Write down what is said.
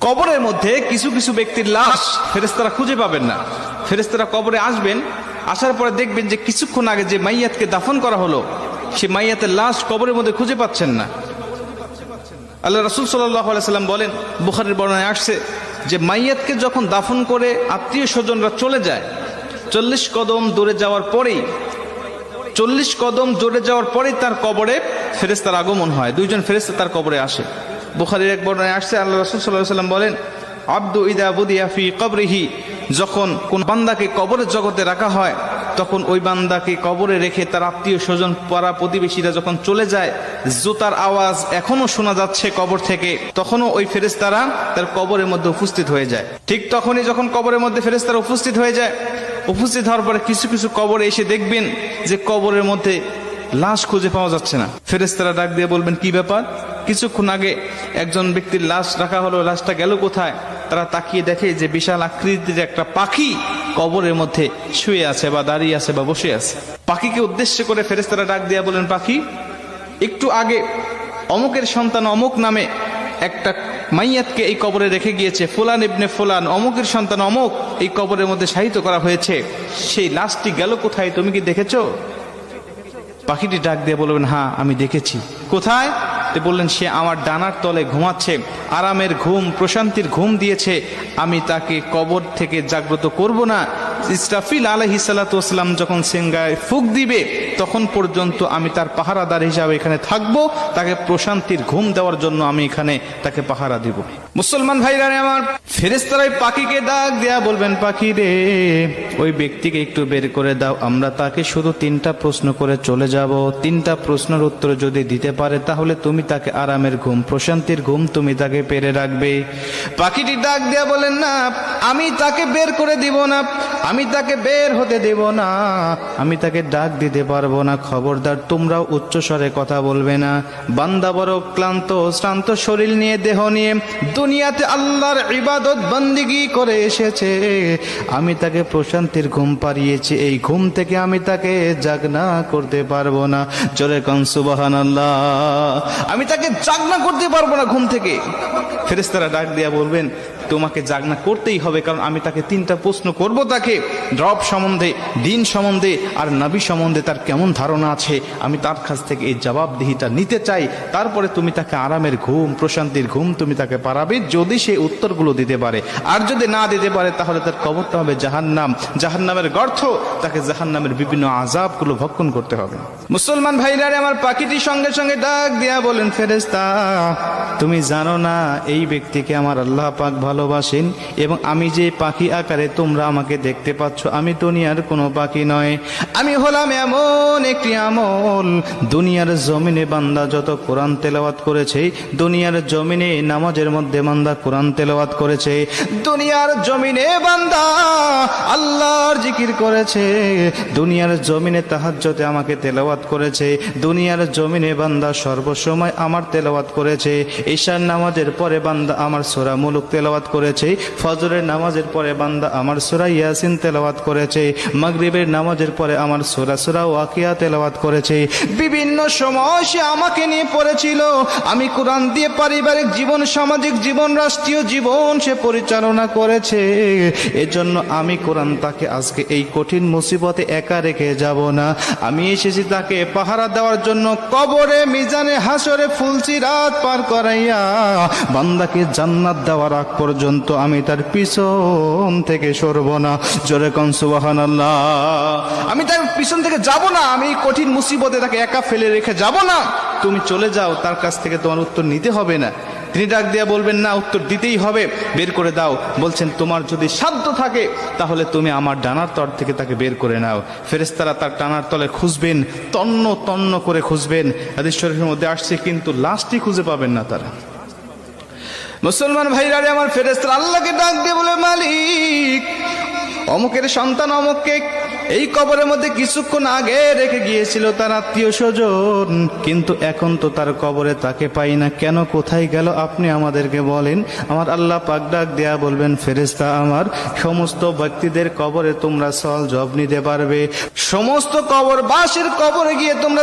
কবরের মধ্যে কিছু কিছু ব্যক্তির লাশ ফেরেশতারা খুঁজে পাবেন না। ফেরেশতারা কবরে আসবেন, আসার পরে দেখবেন যে কিছুক্ষণ আগে যে মাইয়াতকে দাফন করা হলো সে মাইয়াতের লাশ কবরের মধ্যে খুঁজে পাচ্ছেন না। আল্লাহ রাসূল সাল্লাল্লাহু আলাইহি সাল্লাম বলেন, বুখারীর বর্ণনায় আসছে যে মাইয়াতকে যখন দাফন করে আত্মীয় স্বজনরা চলে যায়, 40 কদম দূরে যাওয়ার পরেই তার কবরে ফেরেশতার আগমন হয়। দুইজন ফেরেশতা তার কবরে আসে। বুখারীর এক বর্ণনায় আসছে, আল্লাহ রাসূল সাল্লাল্লাহু আলাইহি সাল্লাম বলেন, আব্দু ইদা বুদিয়া ফি কবরিহি, যখন কোন বান্দাকে কবরের জগতে রাখা হয় তখন ওই বান্দাকে কবরে রেখে তার আত্মীয় স্বজন পাড়া প্রতিবেশীরা যখন চলে যায়, জুতার আওয়াজ এখনো শোনা যাচ্ছে কবর থেকে, তখনও ওই ফেরেশতারা তার কবরের মধ্যে উপস্থিত হয়ে যায়। ঠিক তখনই যখন কবরের মধ্যে ফেরেশতারা উপস্থিত হয়ে যায়, উপস্থিত হওয়ার পরে কিছু কিছু কবরে এসে দেখবেন যে কবরের মধ্যে লাশ খুঁজে পাওয়া যাচ্ছে না। ফেরেশতারা ডাক দিয়ে বলবেন, কি ব্যাপার? কিছুক্ষণ আগে একজন ব্যক্তির লাশ রাখা হলো, লাশটা গেল কোথায়? তারা তাকিয়ে দেখে যে বিশাল আকৃতির একটা পাখি কবরের মধ্যে শুয়ে আছে বা দাঁড়িয়ে আছে বা বসে আছে। পাখিকে উদ্দেশ্য করে ফেরেশতারা ডাক দিয়ে বলেন, পাখি, একটু আগে অমুকের সন্তান অমুক নামে একটা মাইয়াতকে এই কবরে রেখে গিয়েছে, ফুলান ইবনে ফুলান, অমুকের সন্তান অমুক এই কবরের মধ্যে শায়িত করা হয়েছে, সেই লাশটি গেল কোথায়? তুমি কি দেখেছো? পাখিটি ডাক দিয়ে বলবেন, হ্যাঁ আমি দেখেছি। কোথায়? বললেন, সে আমার ডানার তলে ঘুমাচ্ছে, আরামের ঘুম, প্রশান্তির ঘুম দিয়েছে, আমি তাকে কবর থেকে জাগ্রত করব না। ইসরাফিল আলাইহিস সালাতু ওয়াস সালাম যখন সিংহায় ফুঁক দিবে তখন পর্যন্ত আমি তার পাহারাদার হিসাবে এখানে থাকবো, তাকে প্রশান্তির ঘুম দেওয়ার জন্য আমি এখানে তাকে পাহারা দিব। মুসলমান ভাইরা আমার, ফেরেশতারা পাখিকে ডাক দেয়া বলবেন, পাখি রে, ওই ব্যক্তিকে একটু বের করে দাও, আমরা তাকে শুধু 3টা প্রশ্ন করে চলে যাব। 3টা প্রশ্নের উত্তর যদি দিতে পারে তাহলে তুমি তাকে আরামের ঘুম, প্রশান্তির ঘুম তুমি তাকে পেরে রাখবে। পাখিটি ডাক দেয়া বলেন, না, আমি তাকে বের করে দিব না, আমি তাকে বের হতে দেব না, আমি তাকে ডাক দিতে পারবো না। খবরদার, তোমরাও উচ্চ স্বরে কথা বলবে না। বান্দা বড় ক্লান্ত শ্রান্ত শরীর নিয়ে, দেহ নিয়ে দুনিয়াতে আল্লাহর ইবাদত বন্দেগী করে এসেছে, আমি তাকে প্রশান্তির ঘুম পাড়িয়েছি, এই ঘুম থেকে আমি তাকে জাগনা করতে পারবো না। জোরে কোন সুবহানাল্লাহ। আমি তাকে জাগনা করতে পারবো না ঘুম থেকে। ফেরেশতারা ডাক দিয়া বলবেন, তোমাকে জাগনা করতেই হবে, কারণ আমি তাকে 3টা প্রশ্ন করব, তাকে রব সম্বন্ধে, দিন সম্বন্ধে আর নবী সম্বন্ধে তার কেমন ধারণা আছে, আমি তার কাছ থেকে এই জবাবদিহিটা নিতে চাই। তারপরে তুমি তাকে আরামের ঘুম, প্রশান্তির ঘুম তুমি তাকে পারাবে, যদি সে উত্তরগুলো দিতে পারে। আর যদি না দিতে পারে তাহলে তার কবরটা হবে জাহান্নাম, জাহান্নামের গর্ত, তাকে জাহান্নামের বিভিন্ন আযাবগুলো ভক্ষণ করতে হবে। মুসলমান ভাইরা আমার, পাখিটি সঙ্গে সঙ্গে ডাক দিয়া বলেন, ফেরেশতা, তুমি জানো না এই ব্যক্তিকে আমার আল্লাহ পাক ভালোবাসেন, এবং আমি যে পাখি আকারে তোমরা আমাকে দেখতে পাচ্ছ, আমি দুনিয়ার কোনো পাখি নয়, আমি হলাম এমন একটি আমল। দুনিয়ার জমিনে বান্দা যত কোরআন তেলাওয়াত করেছে, দুনিয়ার জমিনে নামাজের মধ্যে বান্দা কোরআন তেলাওয়াত করেছে, দুনিয়ার জমিনে বান্দা আল্লাহর জিকির করেছে, দুনিয়ার জমিনে তাহাজ্জুদে আমাকে তেলাওয়াত করেছে, দুনিয়ার জমিনে বান্দা সর্বসময় আমার তেলাওয়াত করেছে, ঈশার নামাজের পরে বান্দা আমার সূরা মুলুক তেলাওয়াত করেছে, ফজরের নামাজের পরে বান্দা আমার সূরা ইয়াসিন তেলাওয়াত করেছে, মাগরিবের নামাজের পরে আমার সূরা ওয়াকিয়া তেলাওয়াত করেছে। বিভিন্ন সময় সে আমাকে নিয়ে পড়েছিল, আমি কোরআন দিয়ে পারিবারিক জীবন, সামাজিক জীবন, রাষ্ট্রীয় জীবন সে পরিচালনা করেছে। এজন্য আমি কোরআন তাকে আজকে এই কঠিন মুসিবতে একা রেখে যাব না। আমি এসেছি তাকে পাহারা দেওয়ার জন্য, কবরে, মিজানে, হাসরে ফুলসিরাত পার করাইয়া বান্দাকে জান্নাত দেওয়ার আগ পর্যন্ত আমি তার পিছন থেকে সরব না। জোরে কোন সুবহানাল্লাহ। আমি তার পিছন থেকে যাব না, আমি কঠিন মুসিবতে তাকে একা ফেলে রেখে যাব না। তুমি চলে যাও, তার কাছ থেকে তোমার উত্তর নিতে হবে না। তিনি ডাক দিয়া বলবেন, না, উত্তর দিতেই হবে, বের করে দাও। বলছেন, তোমার যদি সাধ্য থাকে তাহলে তুমি আমার ডানার তল থেকে তাকে বের করে নাও। ফেরেশতারা তার ডানার তলে খুঁজবেন, তন্ন তন্ন করে খুঁজবেন। হাদিস শরীফের মধ্যে আসছে, কিন্তু লাশটি খুঁজে পাবেন না তারা। মুসলমান ভাইরা আমার, ফেরেশতারা আল্লাহকে ডাক দিয়ে বলে, মালিক, অমুকের সন্তান অমুককে এই কবরের মধ্যে কিছুক্ষণ আগে রেখে গিয়েছিল তার আত্মীয় স্বজন, কিন্তু এখন তো তার কবরে তাকে পাই না, কেন, কোথায় গেল, আপনি আমাদেরকে বলেন। আমার আল্লাহ পাক ডাক দেয়া বলবেন, ফেরেশতা আমার, সমস্ত ব্যক্তিদের কবরে তোমরা সওয়াল জবাব নিতে পারবে, সমস্ত কবরবাসীর কবরে গিয়ে তোমরা